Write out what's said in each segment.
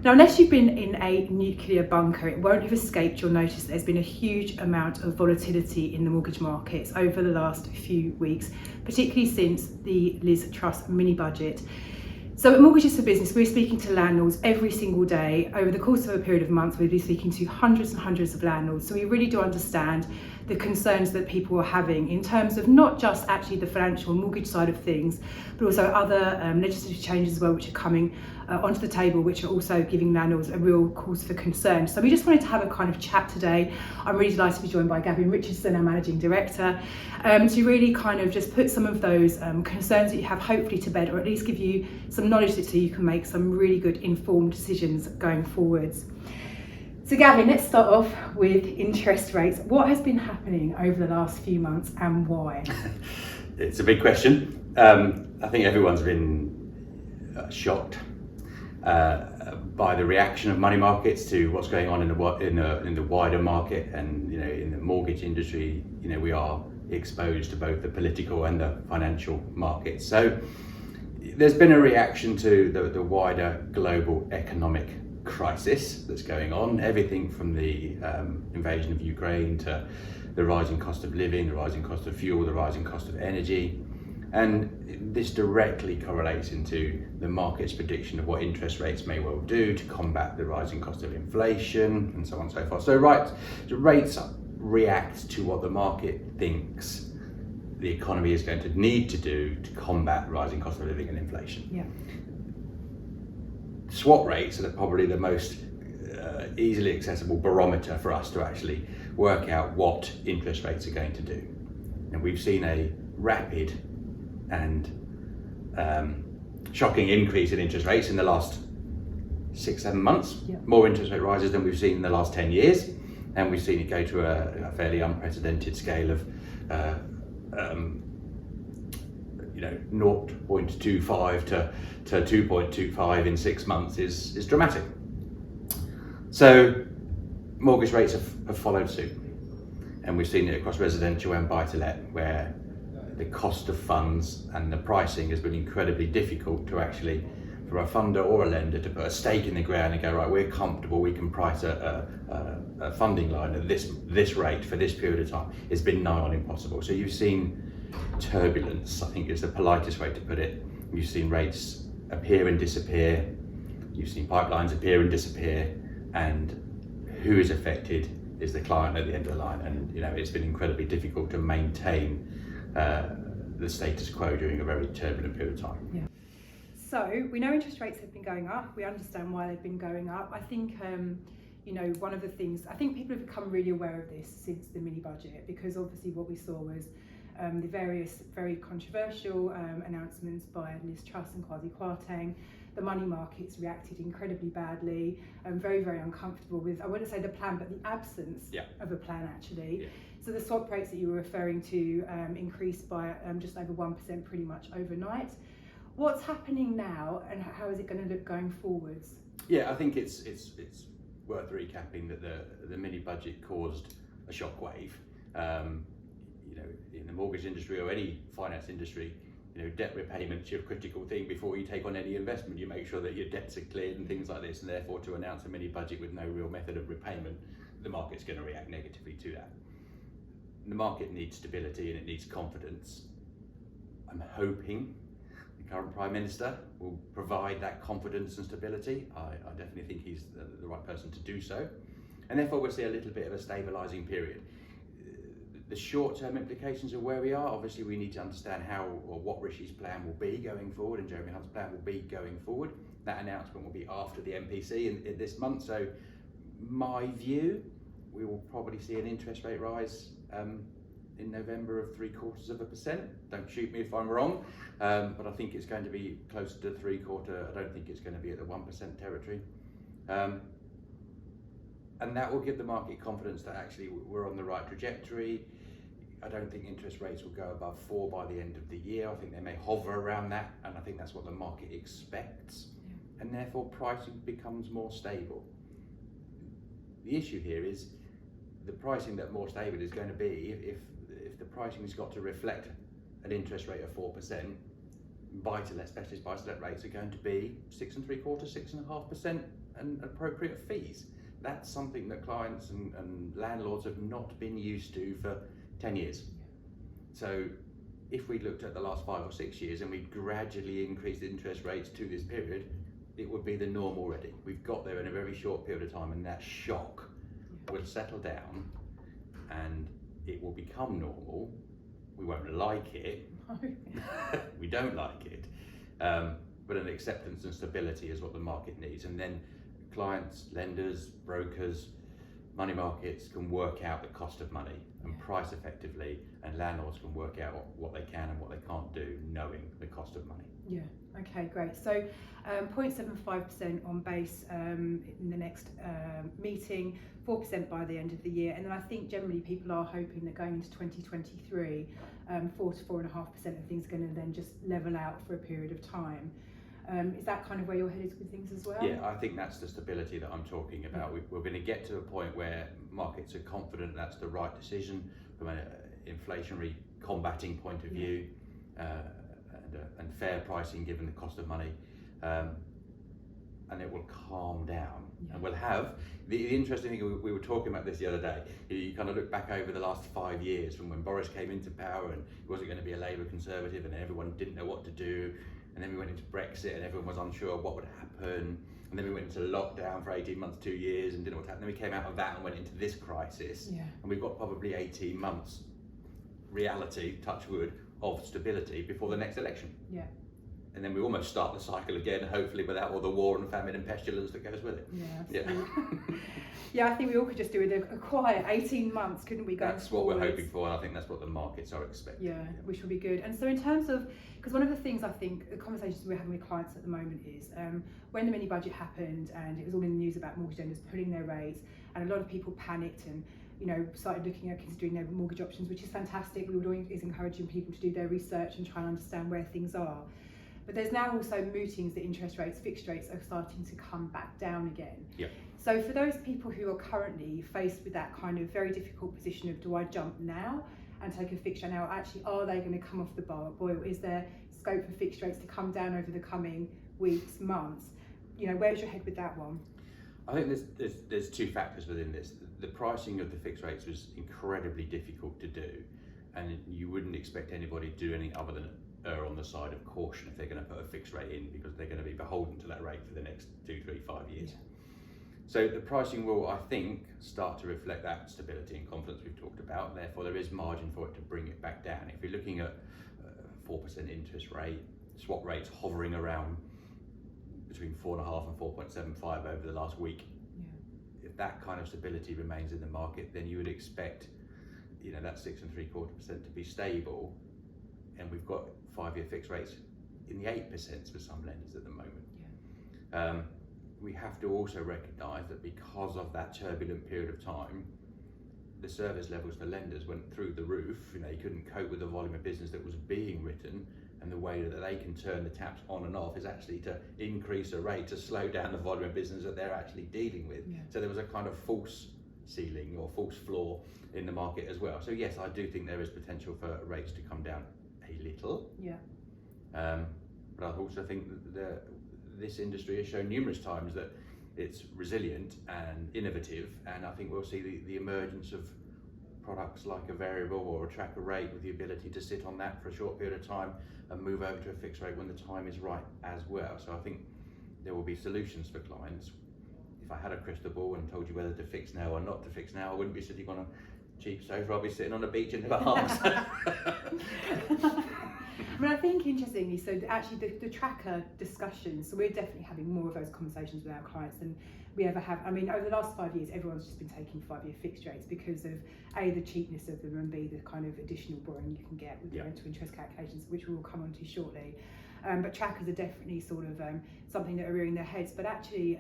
Now, unless you've been in a nuclear bunker, it won't have escaped your notice that there's been a huge amount of volatility in the mortgage markets over the last few weeks, particularly since the Liz Truss mini budget. So at Mortgages for Business, we're speaking to landlords every single day. Over the course of a period of months, we'll be speaking to hundreds and hundreds of landlords. So we really do understand the concerns that people are having in terms of not just actually the financial mortgage side of things, but also other legislative changes as well, which are coming onto the table, which are also giving landlords a real cause for concern. So we just wanted to have a kind of chat today. I'm really delighted to be joined by Gavin Richardson, our Managing Director, to really kind of just put some of those concerns that you have hopefully to bed, or at least give you some knowledge so you can make some really good informed decisions going forwards. So Gavin, let's start off with interest rates. What has been happening over the last few months and why? It's a big question. I think everyone's been shocked by the reaction of money markets to what's going on in the wider market, and in the mortgage industry. We are exposed to both the political and the financial markets. So there's been a reaction to the wider global economic crisis that's going on. Everything from the invasion of Ukraine to the rising cost of living, the rising cost of fuel, the rising cost of energy. And this directly correlates into the market's prediction of what interest rates may well do to combat the rising cost of inflation, and so on and so forth. So rates react to what the market thinks the economy is going to need to do to combat rising cost of living and inflation. Yeah. Swap rates are probably the most easily accessible barometer for us to actually work out what interest rates are going to do. And we've seen a rapid and shocking increase in interest rates in the last 6-7 months. Yeah. More interest rate rises than we've seen in the last 10 years. And we've seen it go to a fairly unprecedented scale of 0.25 to 2.25 in 6 months is dramatic. So mortgage rates have followed suit, and we've seen it across residential and buy-to-let, where the cost of funds and the pricing has been incredibly difficult to actually, for a funder or a lender, to put a stake in the ground and go, right, we're comfortable, we can price a funding line at this rate for this period of time. It's been nigh on impossible. So you've seen turbulence, I think is the politest way to put it. You've seen rates appear and disappear. You've seen pipelines appear and disappear, and who is affected is the client at the end of the line. And it's been incredibly difficult to maintain the status quo during a very turbulent period of time. Yeah. So we know interest rates have been going up. We understand why they've been going up. I think one of the things, I think people have become really aware of this since the mini budget, because obviously what we saw was the various very controversial announcements by Liz Truss and Kwasi Kwarteng. The money markets reacted incredibly badly, very, very uncomfortable with, I wouldn't say the plan, but the absence of a plan actually. Yeah. So the swap rates that you were referring to increased by just over 1% pretty much overnight. What's happening now, and how is it going to look going forwards? Yeah, I think it's worth recapping that the mini budget caused a shockwave. In the mortgage industry or any finance industry, debt repayment's your critical thing before you take on any investment. You make sure that your debts are cleared and things like this, and therefore to announce a mini budget with no real method of repayment, the market's going to react negatively to that. The market needs stability and it needs confidence. I'm hoping the current Prime Minister will provide that confidence and stability. I definitely think he's the right person to do so, and therefore we'll see a little bit of a stabilising period. The short-term implications of where we are, obviously we need to understand how or what Rishi's plan will be going forward and Jeremy Hunt's plan will be going forward. That announcement will be after the MPC in this month. So my view, we will probably see an interest rate rise in November of 0.75%. Don't shoot me if I'm wrong, but I think it's going to be closer to 0.75%. I don't think it's going to be at the 1% territory. And that will give the market confidence that actually we're on the right trajectory. I don't think interest rates will go above 4 by the end of the year. I think they may hover around that, and I think that's what the market expects. Yeah. And therefore pricing becomes more stable. The issue here is the pricing that more stable is going to be if the pricing has got to reflect an interest rate of 4%, buy-to-let, specialist buy-to-let rates are going to be 6.75%, 6.5%, and appropriate fees. That's something that clients and landlords have not been used to for 10 years. So if we looked at the last 5 or 6 years and we gradually increased interest rates to this period, it would be the norm already. We've got there in a very short period of time, and that shock will settle down and it will become normal. We won't like it. We don't like it. But an acceptance and stability is what the market needs. And then clients, lenders, brokers, money markets can work out the cost of money and price effectively, and landlords can work out what they can and what they can't do, knowing the cost of money. Yeah, okay, great. So 0.75% on base in the next meeting, 4% by the end of the year. And then I think generally people are hoping that going into 2023, 4 to 4.5% of things are going to then just level out for a period of time. Is that kind of where your head is with things as well? Yeah, I think that's the stability that I'm talking about. We're going to get to a point where markets are confident that's the right decision from an inflationary combating point of view, and fair pricing given the cost of money, and it will calm down. And we'll have, the interesting thing, we were talking about this the other day, you kind of look back over the last 5 years from when Boris came into power and he wasn't going to be a Labour Conservative and everyone didn't know what to do. And then we went into Brexit and everyone was unsure what would happen. And then we went into lockdown for 18 months, 2 years, and didn't know what to happen. Then we came out of that and went into this crisis. And we've got probably 18 months reality, touch wood, of stability before the next election. And then we almost start the cycle again, hopefully without all the war and famine and pestilence that goes with it. I think we all could just do with a quiet 18 months, couldn't we? That's what we're hoping for, and I think that's what the markets are expecting. Yeah, which will be good. And so in terms of, because one of the things I think, the conversations we're having with clients at the moment is, when the mini budget happened and it was all in the news about mortgage lenders pulling their rates, and a lot of people panicked and started looking at considering their mortgage options, which is fantastic. We would always encouraging people to do their research and try and understand where things are. But there's now also mootings that interest rates, fixed rates are starting to come back down again. So for those people who are currently faced with that kind of very difficult position of, do I jump now and take a fixed rate now? Actually, are they going to come off the boil? Is there scope for fixed rates to come down over the coming weeks, months? Where's your head with that one? I think there's two factors within this. The pricing of the fixed rates was incredibly difficult to do, and you wouldn't expect anybody to do anything other than err on the side of caution if they're going to put a fixed rate in, because they're going to be beholden to that rate for the next 2, 3, 5 years. So the pricing will, I think, start to reflect that stability and confidence we've talked about, and therefore there is margin for it to bring it back down. If you're looking at 4% interest rate, swap rates hovering around between 4.5 and 4.75 over the last week, if that kind of stability remains in the market, then you would expect that 6.75% to be stable. And we've got 5-year fixed rates in the 8% for some lenders at the moment. We have to also recognise that because of that turbulent period of time, the service levels for lenders went through the roof. You couldn't cope with the volume of business that was being written, and the way that they can turn the taps on and off is actually to increase a rate to slow down the volume of business that they're actually dealing with. So there was a kind of false ceiling or false floor in the market as well. So yes, I do think there is potential for rates to come down a little. But I also think that this industry has shown numerous times that it's resilient and innovative, and I think we'll see the emergence of products like a variable or a tracker rate with the ability to sit on that for a short period of time and move over to a fixed rate when the time is right as well. So I think there will be solutions for clients. If I had a crystal ball and told you whether to fix now or not to fix now, I wouldn't be sitting on a cheap sofa, I'll be sitting on a beach in the Bahamas. I think interestingly, so actually the tracker discussions, so we're definitely having more of those conversations with our clients than we ever have. Over the last 5 years, everyone's just been taking 5-year fixed rates because of A, the cheapness of them, and B, the kind of additional borrowing you can get with the rental interest calculations, which we will come on to shortly. But trackers are definitely sort of something that are rearing their heads. But actually,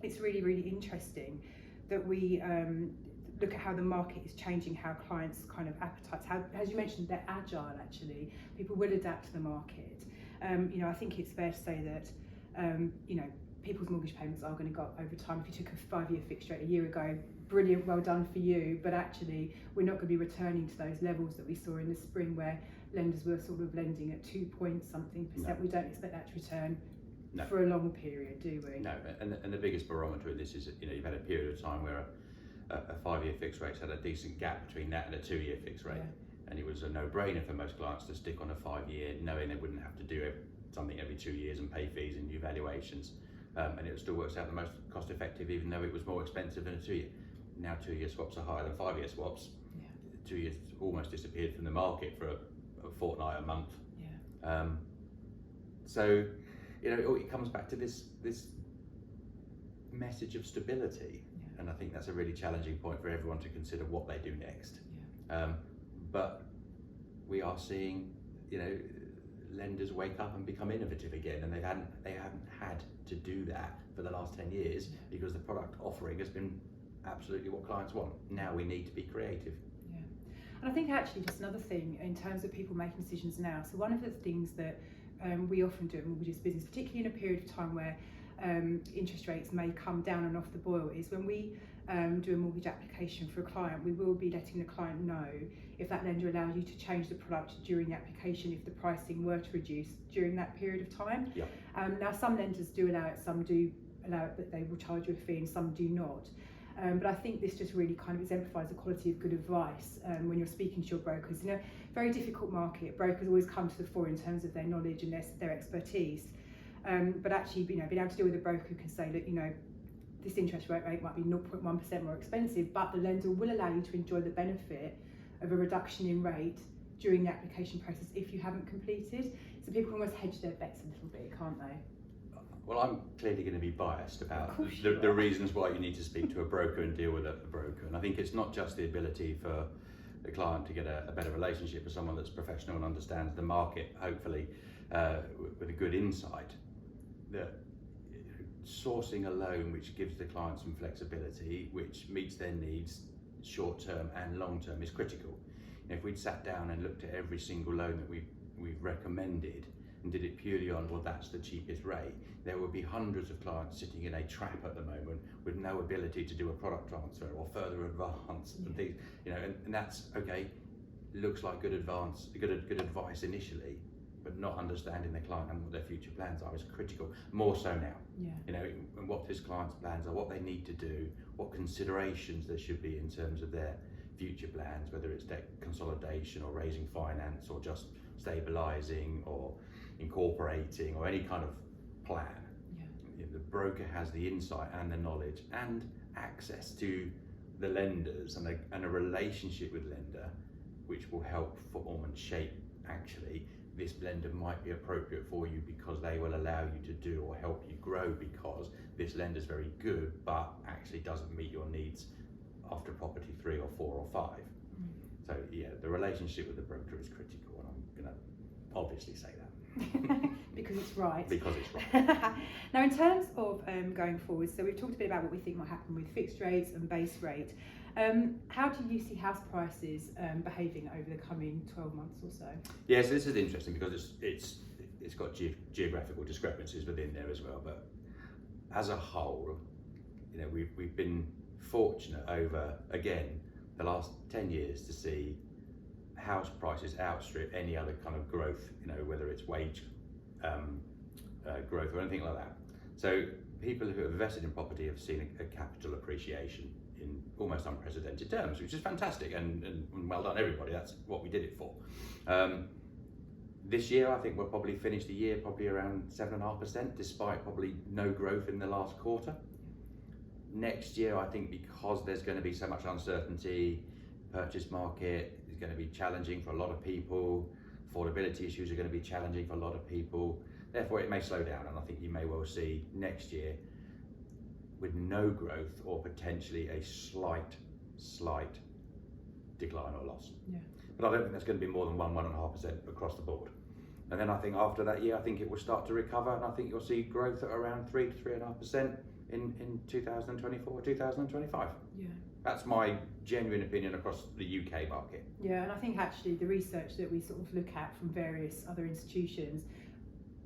it's really, really interesting that we look at how the market is changing, how clients' kind of appetites, how, as you mentioned, they're agile actually. People will adapt to the market. I think it's fair to say that, people's mortgage payments are going to go up over time. If you took a 5-year fixed rate a year ago, brilliant, well done for you. But actually, we're not going to be returning to those levels that we saw in the spring where lenders were sort of lending at 2 point something %. No. We don't expect that to return No. for a long period, do we? No, and the biggest barometer in this is, you've had a period of time where a 5-year fixed rate's had a decent gap between that and a 2-year fixed rate. And it was a no-brainer for most clients to stick on a 5-year, knowing they wouldn't have to do something every 2 years and pay fees and new valuations. And it still works out the most cost effective, even though it was more expensive than a 2-year. Now 2-year swaps are higher than 5-year swaps. 2 years almost disappeared from the market for a fortnight, a month. So, it comes back to this message of stability. And I think that's a really challenging point for everyone to consider what they do next. But we are seeing, lenders wake up and become innovative again, and they haven't had to do that for the last 10 years because the product offering has been absolutely what clients want. Now we need to be creative. And I think actually just another thing in terms of people making decisions now. So one of the things that we often do in mortgages business, particularly in a period of time where interest rates may come down and off the boil, is when we do a mortgage application for a client, we will be letting the client know if that lender allows you to change the product during the application if the pricing were to reduce during that period of time. Now some lenders do allow it, some do allow it, but they will charge you a fee, and some do not. But I think this just really kind of exemplifies the quality of good advice when you're speaking to your brokers. In a very difficult market, brokers always come to the fore in terms of their knowledge and their expertise. But actually, being able to deal with a broker who can say, look, this interest rate might be 0.1% more expensive, but the lender will allow you to enjoy the benefit of a reduction in rate during the application process if you haven't completed. So people can almost hedge their bets a little bit, can't they? Well, I'm clearly going to be biased about the reasons why you need to speak to a broker and deal with a broker. And I think it's not just the ability for the client to get a better relationship with someone that's professional and understands the market, hopefully with a good insight. That sourcing a loan which gives the client some flexibility, which meets their needs short term and long term, is critical. If we'd sat down and looked at every single loan that we've recommended and did it purely on, well, that's the cheapest rate, there would be hundreds of clients sitting in a trap at the moment with no ability to do a product transfer or further advance and things, and that's okay. Looks like good advice initially, but not understanding the client and what their future plans are is critical, more so now. And what his client's plans are, what they need to do, what considerations there should be in terms of their future plans, whether it's debt consolidation or raising finance or just stabilising or incorporating or any kind of plan. The broker has the insight and the knowledge and access to the lenders and a relationship with lender, which will help form and shape actually this lender might be appropriate for you because they will allow you to do or help you grow because this lender's very good but actually doesn't meet your needs after property 3 or 4 or 5. So the relationship with the broker is critical, and I'm going to obviously say that. Because it's right. Because it's right. Now in terms of going forward, so we've talked a bit about what we think might happen with fixed rates and base rate. How do you see house prices behaving over the coming 12 months or so? Yes, this is interesting because it's got geographical discrepancies within there as well. But as a whole, we've been fortunate over again the last 10 years to see house prices outstrip any other kind of growth. Whether it's wage growth or anything like that. So people who have invested in property have seen a capital appreciation in almost unprecedented terms, which is fantastic, and well done everybody. That's what we did it for. This year I think we'll probably finish the year probably around 7.5%, despite probably no growth in the last quarter. Next year I think because there's going to be so much uncertainty, purchase market is going to be challenging for a lot of people, affordability issues are going to be challenging for a lot of people, therefore it may slow down, and I think you may well see next year with no growth or potentially a slight decline or loss. But I don't think that's going to be more than 1.5% across the board. And then I think after that year, I think it will start to recover, and I think you'll see growth at around 3 to 3.5% in 2024, 2025. That's my genuine opinion across the UK market. And I think actually the research that we sort of look at from various other institutions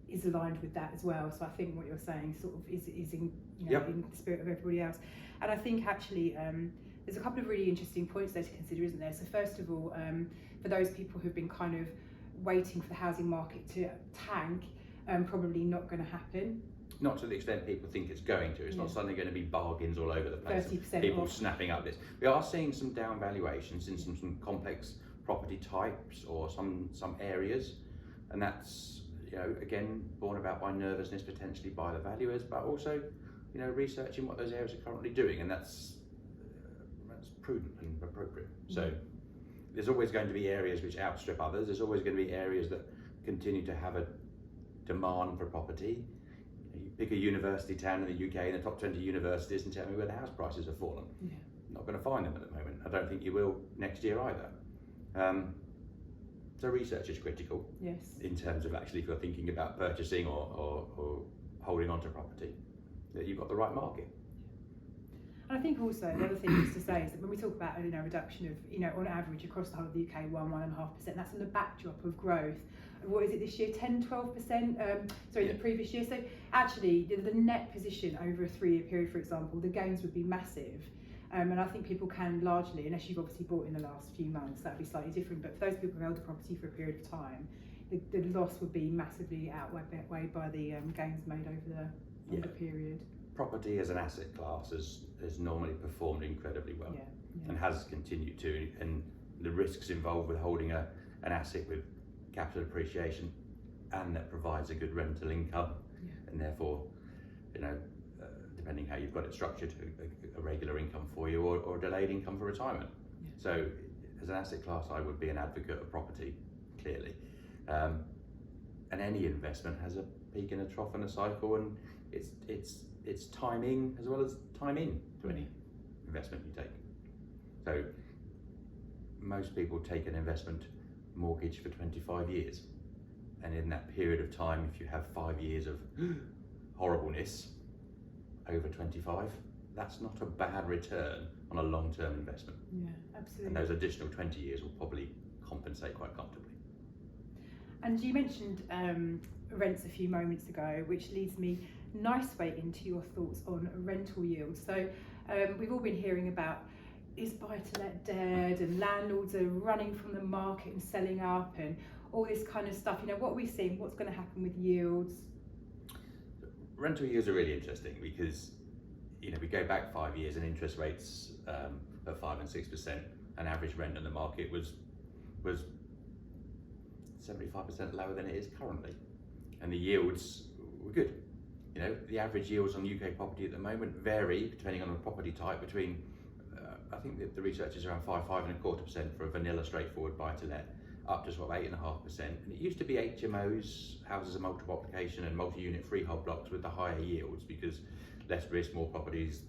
is aligned with that as well. So I think what you're saying sort of is in in the spirit of everybody else. And I think actually there's a couple of really interesting points there to consider, isn't there? So first of all, for those people who've been kind of waiting for the housing market to tank, probably not going to happen. not to the extent people think it's going to. It's not suddenly going to be bargains all over the place. 30% people off. snapping up this. We are seeing some down valuations in some complex property types or some areas, and that's, you know, again borne about by nervousness potentially by the valuers, but also, you know, researching what those areas are currently doing, and that's prudent and appropriate. So there's always going to be areas which outstrip others. There's always going to be areas that continue to have a demand for property. You pick a university town in the UK, in the top 20 universities, and tell me where the house prices have fallen. Not going to find them at the moment. I don't think you will next year either. So research is critical. In terms of actually, if you're thinking about purchasing or holding on to property, that you've got the right market. And I think also the other thing is to say is that when we talk about, you know, reduction of, you know, on average across the whole of the UK, 1.5%, that's on the backdrop of growth. What is it this year? 10-12%. The previous year. So actually, the net position over a 3-year period, for example, the gains would be massive. And I think people can largely, unless you've obviously bought in the last few months, that'd be slightly different. But for those people who held the property for a period of time, the loss would be massively outweighed by the gains made over the longer period. Property as an asset class has normally performed incredibly well, and has continued to. And the risks involved with holding an asset with capital appreciation and that provides a good rental income, and therefore, you know, depending how you've got it structured, a regular income for you or delayed income for retirement. So as an asset class, I would be an advocate of property, clearly. And any investment has a peak and a trough and a cycle, and it's timing as well as time in to any investment you take. So most people take an investment mortgage for 25 years. And in that period of time, if you have 5 years of horribleness over 25, that's not a bad return on a long-term investment. Absolutely. And those additional 20 years will probably compensate quite comfortably. And you mentioned rents a few moments ago, which leads me nice way into your thoughts on rental yields. So we've all been hearing about, is buy-to-let dead, and landlords are running from the market and selling up and all this kind of stuff. You know, what are we seeing? What's going to happen with yields? Rental yields are really interesting because, you know, we go back 5 years and interest rates at 5 and 6%, and average rent in the market was 75% lower than it is currently, and the yields were good. You know, the average yields on UK property at the moment vary depending on the property type between I think that the research is around 5.25% for a vanilla straightforward buy-to-let, up to sort of 8.5%. And it used to be HMOs, houses of multiple occupation, and multi-unit freehold blocks with the higher yields because less risk, more properties,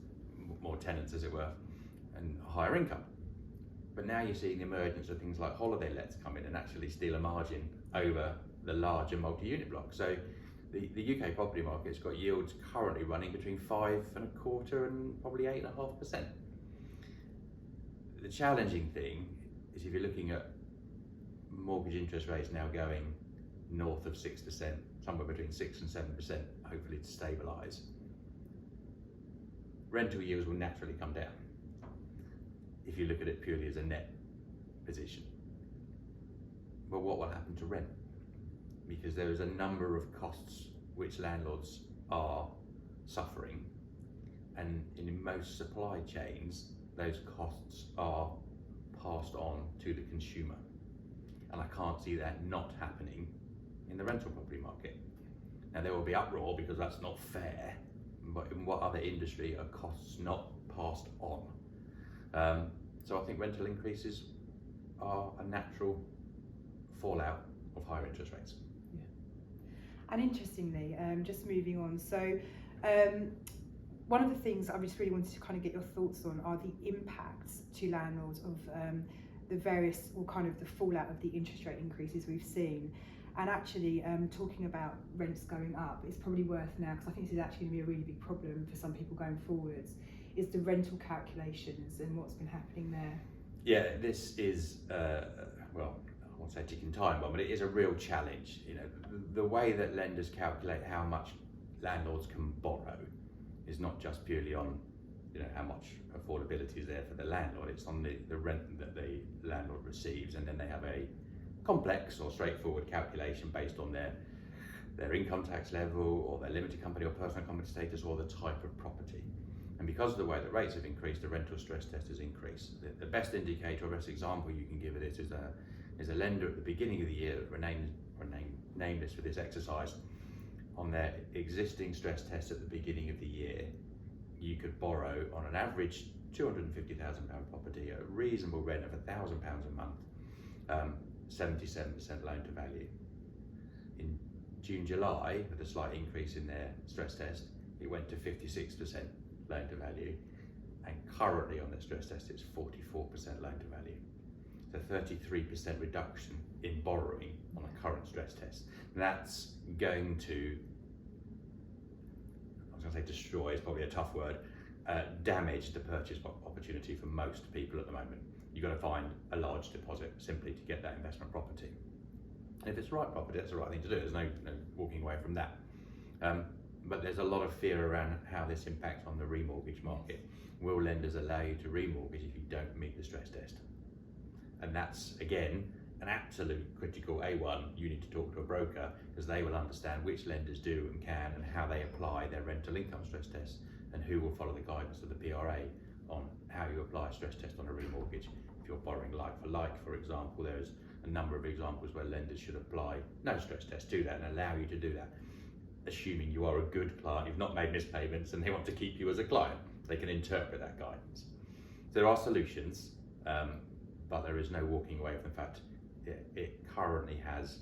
more tenants, as it were, and higher income. But now you're seeing the emergence of things like holiday lets come in and actually steal a margin over the larger multi-unit blocks. So the UK property market's got yields currently running between 5.25% and probably 8.5%. The challenging thing is if you're looking at mortgage interest rates now going north of 6%, somewhere between 6 and 7%, hopefully to stabilise, rental yields will naturally come down if you look at it purely as a net position. But what will happen to rent? Because there is a number of costs which landlords are suffering, and in most supply chains those costs are passed on to the consumer, and I can't see that not happening in the rental property market. Now there will be uproar because that's not fair, but in what other industry are costs not passed on? So I think rental increases are a natural fallout of higher interest rates. And interestingly, just moving on, so one of the things I just really wanted to kind of get your thoughts on are the impacts to landlords of the various, or kind of the fallout of the interest rate increases we've seen. And actually, talking about rents going up, it's probably worth now, because I think this is actually going to be a really big problem for some people going forwards, is the rental calculations and what's been happening there. Yeah, this is, well, I won't say ticking time bomb, but it is a real challenge. You know, the way that lenders calculate how much landlords can borrow is not just purely on, you know, how much affordability is there for the landlord. It's on the rent that the landlord receives, and then they have a complex or straightforward calculation based on their their income tax level, or their limited company or personal company status, or the type of property. And because of the way that rates have increased, the rental stress test has increased. The best indicator or best example you can give of this is a lender at the beginning of the year, nameless for this exercise, on their existing stress test at the beginning of the year. You could borrow on an average £250,000 property at a reasonable rent of £1,000 a month, 77% loan to value. In June, July, with a slight increase in their stress test, it went to 56% loan to value, and currently on their stress test it's 44% loan to value. So 33% reduction in borrowing on a current stress test. And that's going to, I was going to say destroy, is probably a tough word, damage the purchase opportunity for most people at the moment. You've got to find a large deposit simply to get that investment property. And if it's the right property, that's the right thing to do. There's no walking away from that. But there's a lot of fear around how this impacts on the remortgage market. Will lenders allow you to remortgage if you don't meet the stress test? And that's, again, an absolute critical A1. You need to talk to a broker, because they will understand which lenders do and can, and how they apply their rental income stress test, and who will follow the guidance of the PRA on how you apply a stress test on a remortgage. If you're borrowing like for like, for example, there's a number of examples where lenders should apply no stress test to that and allow you to do that, assuming you are a good client, you've not made mispayments, and they want to keep you as a client. They can interpret that guidance. There are solutions, but there is no walking away from the fact it currently has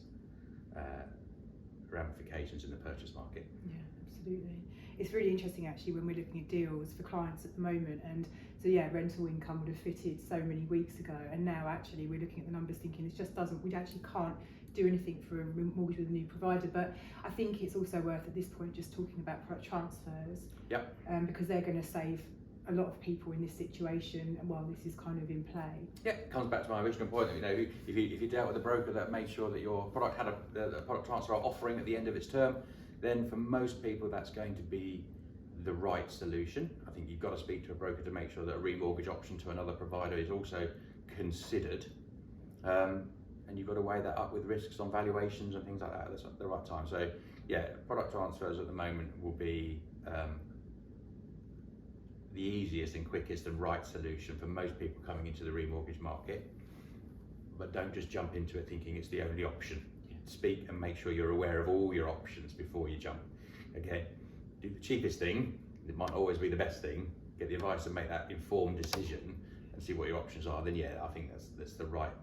ramifications in the purchase market. Yeah, absolutely. It's really interesting actually when we're looking at deals for clients at the moment, and so yeah, rental income would have fitted so many weeks ago, and now actually we're looking at the numbers thinking it just doesn't, we actually can't do anything for a mortgage with a new provider. But I think it's also worth at this point just talking about product transfers. Yep. Because they're going to save a lot of people in this situation while this is kind of in play. Yeah, it comes back to my original point. You know, if you dealt with a broker that made sure that your product had a product transfer offering at the end of its term, then for most people that's going to be the right solution. I think you've got to speak to a broker to make sure that a remortgage option to another provider is also considered. And you've got to weigh that up with risks on valuations and things like that at the right time. So yeah, product transfers at the moment will be the easiest and quickest and right solution for most people coming into the remortgage market. But don't just jump into it thinking it's the only option. Speak and make sure you're aware of all your options before you jump. Okay, do the cheapest thing, it might always be the best thing, get the advice and make that informed decision and see what your options are. Then yeah, I think that's the right,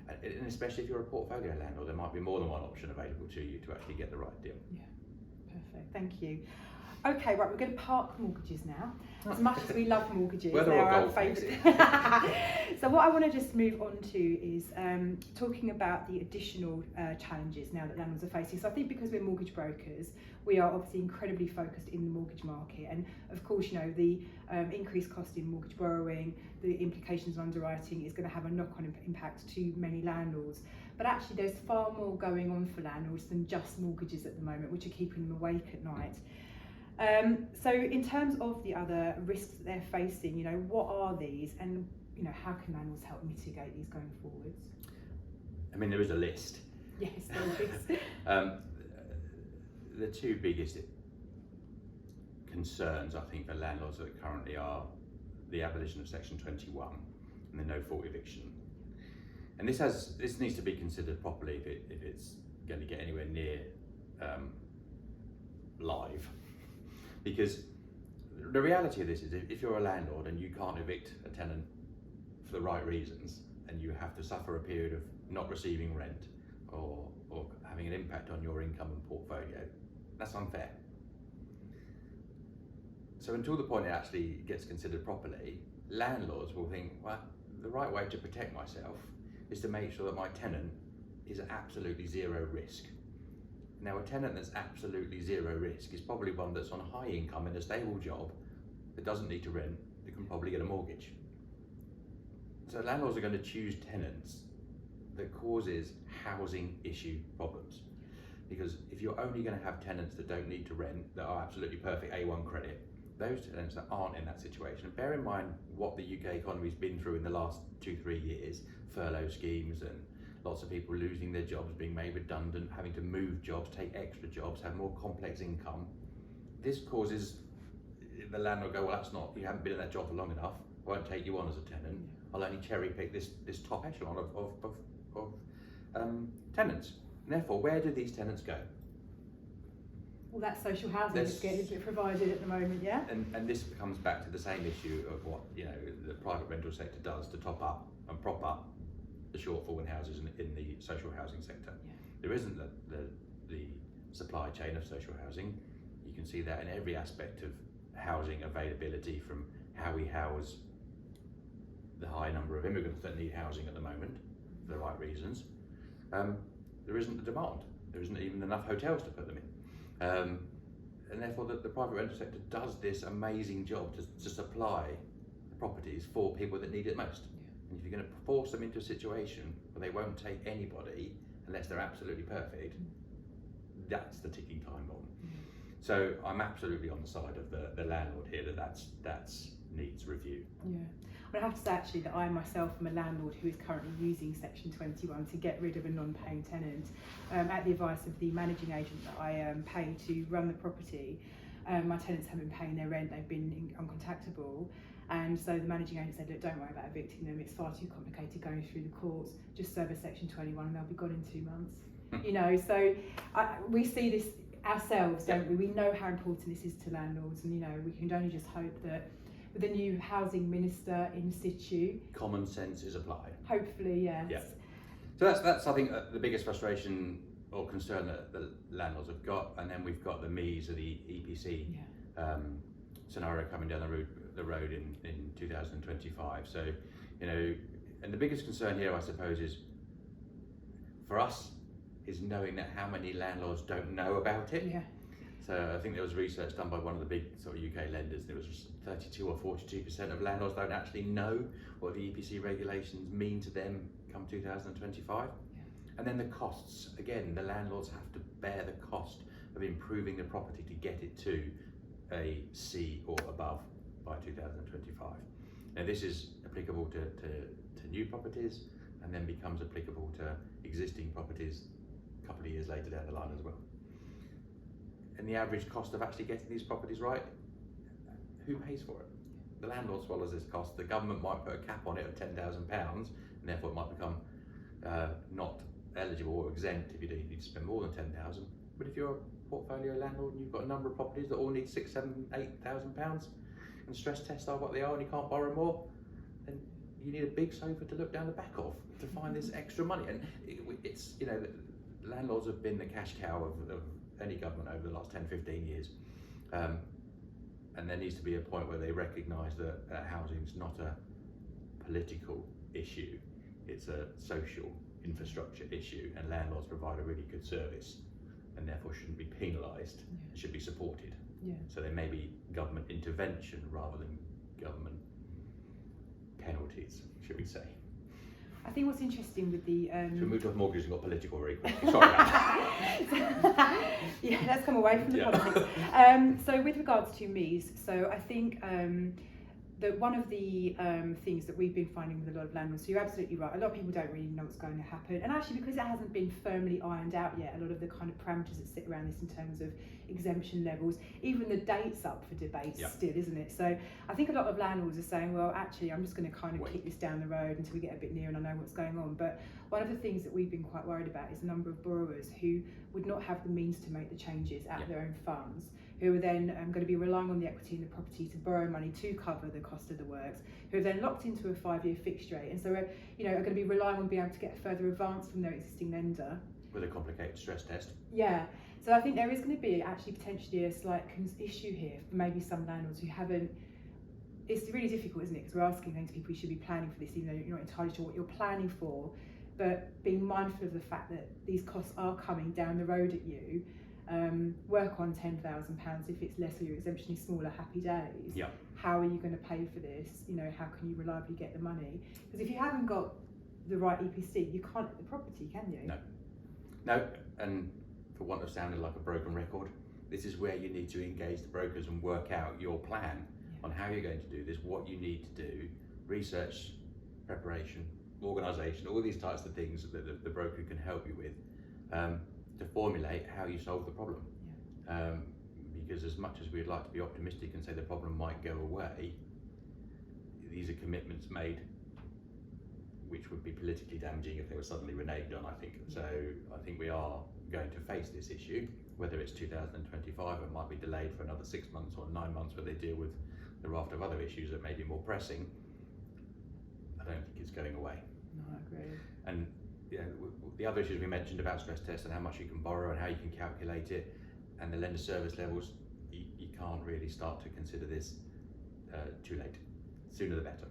and especially if you're a portfolio landlord, there might be more than one option available to you to actually get the right deal. Yeah, perfect, thank you. Okay, right, we're going to park mortgages now. As much as we love mortgages, they are our favourite. So what I want to just move on to is talking about the additional challenges now that landlords are facing. So I think because we're mortgage brokers, we are obviously incredibly focused in the mortgage market. And of course, you know, the increased cost in mortgage borrowing, the implications of underwriting is going to have a knock-on impact to many landlords. But actually there's far more going on for landlords than just mortgages at the moment, which are keeping them awake at night. So in terms of the other risks that they're facing, you know, what are these, and you know, how can landlords help mitigate these going forwards? I mean, there is a list. Yes, there is. The two biggest concerns, I think, for landlords that currently are the abolition of Section 21 and the no-fault eviction. And this needs to be considered properly if it's going to get anywhere near live. Because the reality of this is if you're a landlord and you can't evict a tenant for the right reasons, and you have to suffer a period of not receiving rent or having an impact on your income and portfolio, that's unfair. So until the point it actually gets considered properly, landlords will think, well, the right way to protect myself is to make sure that my tenant is at absolutely zero risk. Now, a tenant that's absolutely zero risk is probably one that's on high income in a stable job that doesn't need to rent, that can probably get a mortgage. So landlords are going to choose tenants that causes housing issue problems. Because if you're only going to have tenants that don't need to rent, that are absolutely perfect A1 credit, those tenants that aren't in that situation, and bear in mind what the UK economy's been through in the last 2-3 years, furlough schemes and lots of people losing their jobs, being made redundant, having to move jobs, take extra jobs, have more complex income. This causes the landlord go, well, that's not, you haven't been in that job for long enough, I won't take you on as a tenant, I'll only cherry pick this top echelon of tenants. And therefore, where do these tenants go? Well, that's social housing that's getting provided at the moment, yeah? And this comes back to the same issue of what, you know, the private rental sector does to top up and prop up the shortfall in houses in the social housing sector. Yeah. There isn't the supply chain of social housing. You can see that in every aspect of housing availability, from how we house the high number of immigrants that need housing at the moment for the right reasons. There isn't the demand. There isn't even enough hotels to put them in. And therefore the private rental sector does this amazing job to supply the properties for people that need it most. Yeah. And if you're going to force them into a situation where they won't take anybody unless they're absolutely perfect, that's the ticking time bomb. So I'm absolutely on the side of the landlord here, that's needs review. Yeah. Well, I have to say actually that I myself am a landlord who is currently using Section 21 to get rid of a non-paying tenant at the advice of the managing agent that I pay to run the property. My tenants haven't been paying their rent, they've been uncontactable, and so the managing agent said, look, don't worry about evicting them, it's far too complicated going through the courts, just serve a Section 21 and they'll be gone in 2 months. You know, so we see this ourselves, don't we? We know how important this is to landlords, and you know, we can only just hope that with the new housing minister in situ, common sense is applied. Hopefully, yes. Yeah. So that's I think the biggest frustration or concern that the landlords have got, and then we've got the MEs of the EPC scenario coming down the road in 2025. So, you know, and the biggest concern here, I suppose, is for us is knowing that how many landlords don't know about it. Yeah. So I think there was research done by one of the big sort of UK lenders, and it was 32 or 42% of landlords don't actually know what the EPC regulations mean to them come 2025. Yeah. And then the costs, again, the landlords have to bear the cost of improving the property to get it to a C or above by 2025. Now this is applicable to new properties, and then becomes applicable to existing properties a couple of years later down the line as well. And the average cost of actually getting these properties right, who pays for it? The landlord swallows this cost. The government might put a cap on it of £10,000, and therefore it might become not eligible or exempt if you don't need to spend more than 10,000. But if you're a portfolio landlord and you've got a number of properties that all need £6,000, £7,000, £8,000, and stress tests are what they are, and you can't borrow more, then you need a big sofa to look down the back of to find this extra money. And it's, you know, landlords have been the cash cow of any government over the last 10, 15 years. And there needs to be a point where they recognise that housing is not a political issue, it's a social infrastructure issue, and landlords provide a really good service and therefore shouldn't be penalised, should be supported. Yeah. So there may be government intervention rather than government penalties, should we say. I think what's interesting with the... So we moved off mortgages and got political very quickly, sorry about that. Yeah, let's come away from the politics. So with regards to MEs, so I think that one of the things that we've been finding with a lot of landlords, so you're absolutely right, a lot of people don't really know what's going to happen, and actually because it hasn't been firmly ironed out yet, a lot of the kind of parameters that sit around this in terms of exemption levels, even the date's up for debate still, isn't it? So I think a lot of landlords are saying, well, actually I'm just going to kind of kick this down the road until we get a bit nearer and I know what's going on. But one of the things that we've been quite worried about is the number of borrowers who would not have the means to make the changes out of their own funds, who are then going to be relying on the equity in the property to borrow money to cover the cost of the works, who are then locked into a 5-year fixed rate, and so are going to be relying on being able to get a further advance from their existing lender. With a complicated stress test. Yeah, so I think there is going to be actually potentially a slight issue here for maybe some landlords who haven't. It's really difficult, isn't it? Because we're asking things people who should be planning for this, even though you're not entirely sure what you're planning for, but being mindful of the fact that these costs are coming down the road at you. Work on £10,000 if it's less or your exemption is smaller, happy days. Yeah. How are you going to pay for this? You know, how can you reliably get the money? Because if you haven't got the right EPC, you can't get the property, can you? No, and for want of sounding like a broken record, this is where you need to engage the brokers and work out your plan on how you're going to do this, what you need to do, research, preparation, organisation, all these types of things that the broker can help you with, to formulate how you solve the problem. Because as much as we'd like to be optimistic and say the problem might go away, these are commitments made which would be politically damaging if they were suddenly reneged on, I think. So I think we are going to face this issue, whether it's 2025, it might be delayed for another 6 months or 9 months where they deal with the raft of other issues that may be more pressing. I don't think it's going away. No, I agree. And you know, the other issues we mentioned about stress tests and how much you can borrow and how you can calculate it, and the lender service levels, you can't really start to consider this too late. Sooner the better.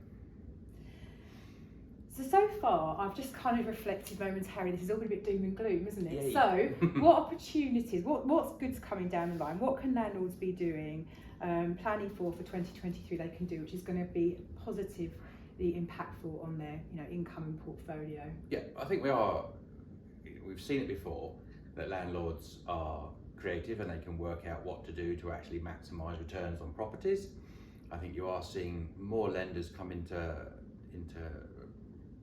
So far, I've just kind of reflected momentarily. This is all a bit doom and gloom, isn't it? Yeah. So, what opportunities? What's goods coming down the line? What can landlords be doing, planning for 2023? They can do, which is going to be positively impactful on their, income and portfolio. Yeah, I think we've seen it before that landlords are creative and they can work out what to do to actually maximise returns on properties. I think you are seeing more lenders come into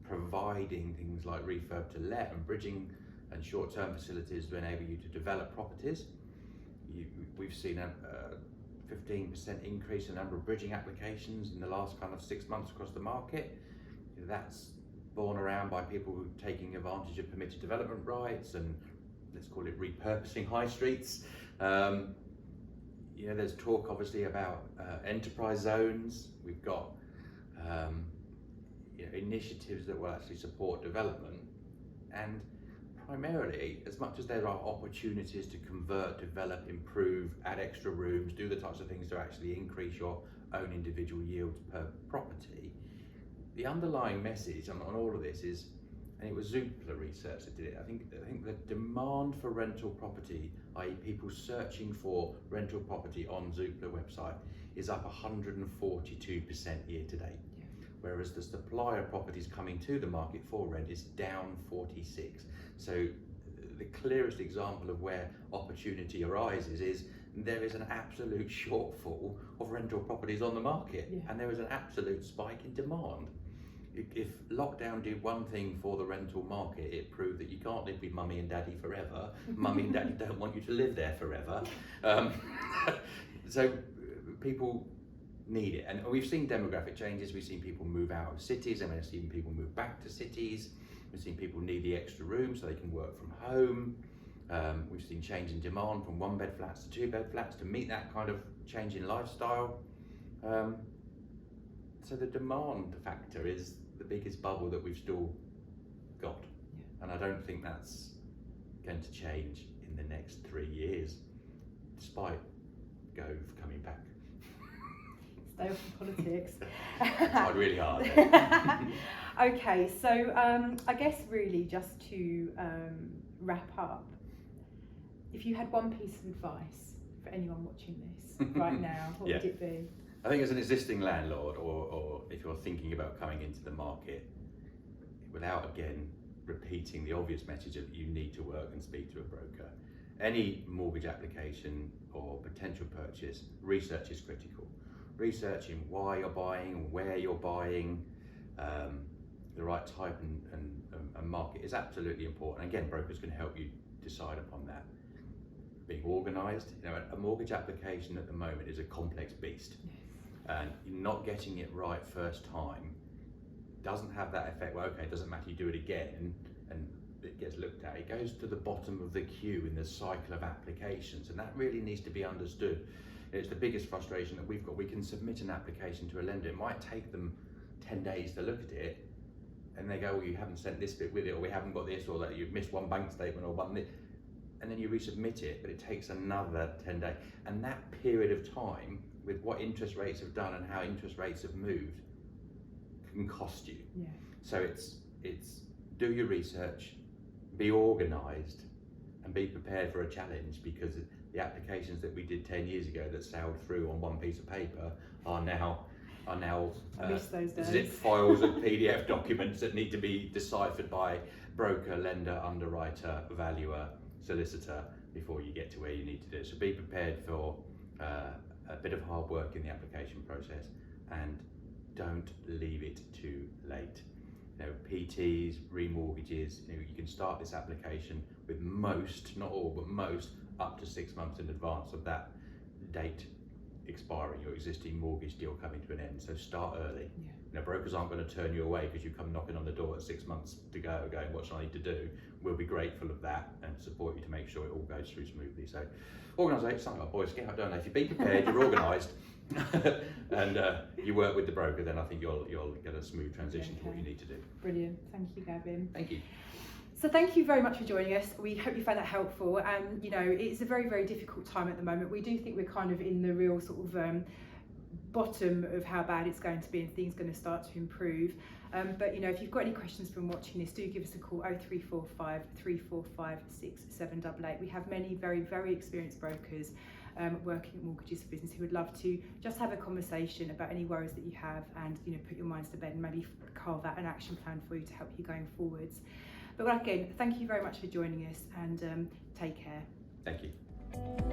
providing things like refurb to let and bridging and short-term facilities to enable you to develop properties. We've seen a 15% increase in the number of bridging applications in the last kind of 6 months across the market. That's borne around by people who are taking advantage of permitted development rights and, let's call it, repurposing high streets. There's talk obviously about enterprise zones. We've got initiatives that will actually support development, and primarily, as much as there are opportunities to convert, develop, improve, add extra rooms, do the types of things to actually increase your own individual yields per property, the underlying message on all of this is, and it was Zoopla research that did it, I think the demand for rental property, i.e. people searching for rental property on Zoopla website, is up 142% year to date. Whereas the supply of properties coming to the market for rent is down 46. So the clearest example of where opportunity arises is there is an absolute shortfall of rental properties on the market, and there is an absolute spike in demand. If lockdown did one thing for the rental market, it proved that you can't live with mummy and daddy forever. Mummy and daddy don't want you to live there forever. So people need it, and we've seen demographic changes. We've seen people move out of cities, and we've seen people move back to cities. We've seen people need the extra room so they can work from home. We've seen change in demand from 1-bed flats to 2-bed flats to meet that kind of change in lifestyle. So the demand factor is the biggest bubble that we've still got, and I don't think that's going to change in the next 3 years, despite Gove coming back. Stay off the politics. Tried really hard. Okay, so I guess really just to wrap up, if you had one piece of advice for anyone watching this right now, what would it be? I think as an existing landlord, or if you're thinking about coming into the market, without again repeating the obvious message of you need to work and speak to a broker, any mortgage application or potential purchase, research is critical. Researching why you're buying, where you're buying, the right type and market is absolutely important. Again, brokers can help you decide upon that. Being organised, a mortgage application at the moment is a complex beast, and not getting it right first time doesn't have that effect. Well, okay, it doesn't matter, you do it again and it gets looked at. It goes to the bottom of the queue in the cycle of applications, and that really needs to be understood. It's the biggest frustration that we've got. We can submit an application to a lender. It might take them 10 days to look at it, and they go, well, you haven't sent this bit with it, or we haven't got this, or that you've missed one bank statement, or one this. And then you resubmit it, but it takes another 10 days. And that period of time, with what interest rates have done and how interest rates have moved, can cost you. So it's do your research, be organised, and be prepared for a challenge, because the applications that we did 10 years ago that sailed through on one piece of paper are now zip files of PDF documents that need to be deciphered by broker, lender, underwriter, valuer, solicitor before you get to where you need to do. So be prepared for a bit of hard work in the application process, and don't leave it too late. PTs, remortgages. You can start this application with most, not all, but most, up to 6 months in advance of that date expiring, your existing mortgage deal coming to an end. So start early. Brokers aren't going to turn you away because you come knocking on the door at 6 months to go, going, what should I need to do? We'll be grateful of that and support you to make sure it all goes through smoothly. So organisation, something like Boy Scout, don't know. If you be prepared, you're organised, and you work with the broker, then I think you'll get a smooth transition to what you need to do. Brilliant. Thank you, Gavin. Thank you. So thank you very much for joining us. We hope you found that helpful. And it's a very, very difficult time at the moment. We do think we're kind of in the real sort of bottom of how bad it's going to be, and things are going to start to improve. But if you've got any questions from watching this, do give us a call, 0345 345 6788. We have many very, very experienced brokers working at Mortgages for Business who would love to just have a conversation about any worries that you have, and put your minds to bed and maybe carve out an action plan for you to help you going forwards. But again, thank you very much for joining us, and take care. Thank you.